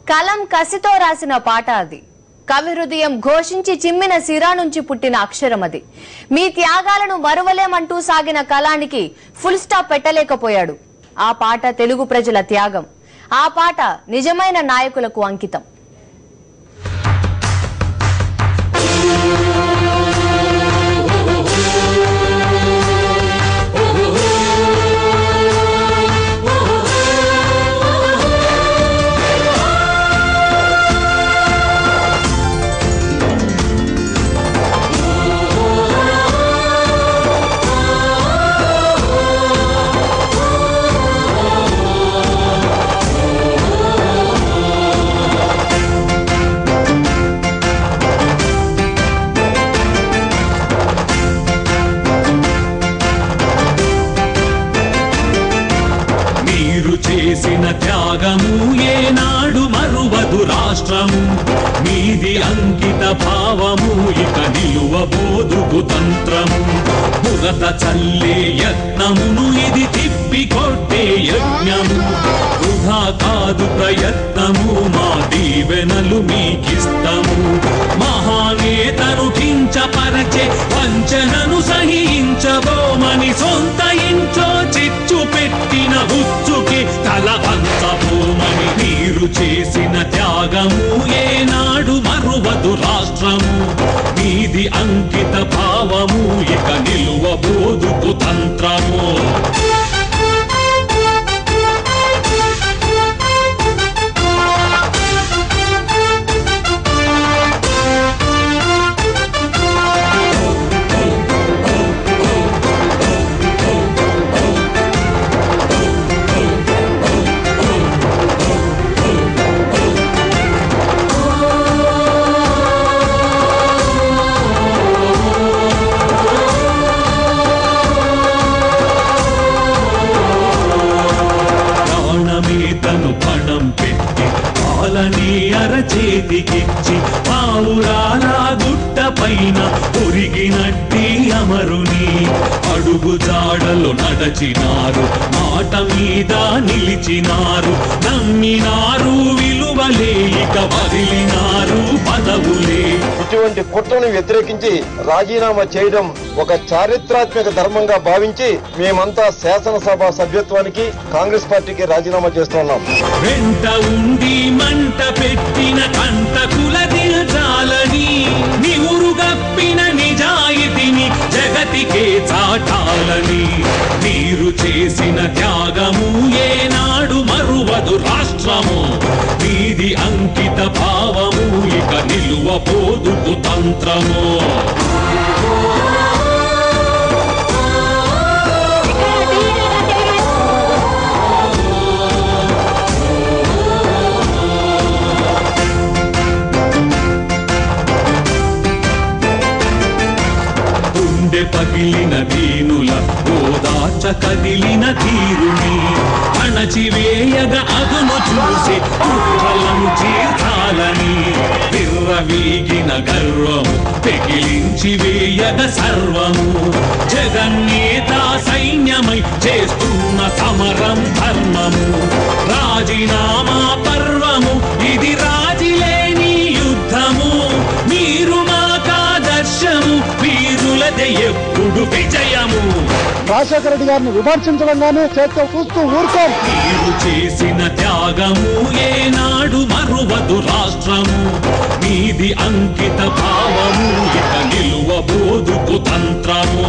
కలం కసితో రాసిన పాట అది. కవి హృదయం ఘోషించి చిమ్మిన సిరా నుంచి పుట్టిన అక్షరం అది. మీ త్యాగాలను మరువలేమంటూ సాగిన కలానికి ఫుల్ స్టాప్ పెట్టలేకపోయాడు. ఆ పాట తెలుగు ప్రజల త్యాగం. ఆ పాట నిజమైన నాయకులకు అంకితం. చేసిన త్యాగము ఏనాడు మరువదు రాష్ట్రము. మీది అంకిత భావము ఇక నిలువబోదు తంత్రము. బురద చల్లే యత్నమును ఇది తిప్పి కొట్టే యజ్ఞము. వృధా కాదు ప్రయత్నము, మా దీవెనలు మీకిస్తము. మహానేతను కించపరచే వంచనను సహించబోమని సొంత ఇంట్లో చిచ్చు పెట్టిన ఉచ్చుకి తల వంచబోమని. మీరు చేసిన త్యాగము ఏనాడు మరువదు రాష్ట్రము. మీది అంకిత భావము ఇక నిలువబోదు కుతంత్రము. తను పణం పెట్టి పాలని అరచేతికిచ్చి పావురాల గుట్ట పైన ఒరిగినట్టి అమరుని అడుగు జాడలు నడచినారు. మాట మీద నిలిచినారు. నమ్మినారు విలువలే ఇక వదిలినారు పదవులే. ఇటువంటి కుట్రను వ్యతిరేకించి రాజీనామా చేయడం ఒక చారిత్రాత్మక ధర్మంగా భావించి మేమంతా శాసనసభ సభ్యత్వానికి కాంగ్రెస్ పార్టీకి రాజీనామా చేస్తున్నాం. వెంట ఉండి మంట పెట్టిన కంటకుల దిల్చాలని నివురుగప్పిన నిజాయితీని జగతికే చాటాలని. మీరు చేసిన త్యాగము ఏనాడు మరువదు రాష్ట్రము. మీది అంకిత భావము ఇక నిలువబోదు కుతంత్రము. పగిలిన దీనుల ఓదార్చ కదిలిన తీరుని అణచివేయగ అదును చూసి కుట్రలను చీర్చాలని. విర్రవీగిన గర్వము పెగిలించి వేయగ సర్వము. జగన్నేత సైన్యమై చేస్తున్న సమరం ధర్మము. రాజీనామా పర్వము ఇది రాజీలేని యుద్ధము. మీరు మాకాదర్శము, వీరులదే ఎప్పుడు విజయము. రాజశేఖర రెడ్డి గారిని విమర్శించడంగానే చేత్తో చూస్తూ ఊరుకోం. మీరు చేసిన త్యాగము ఏనాడు మరువదు రాష్ట్రము. మీది అంకిత భావము ఇక నిలువబోదు కుతంత్రము.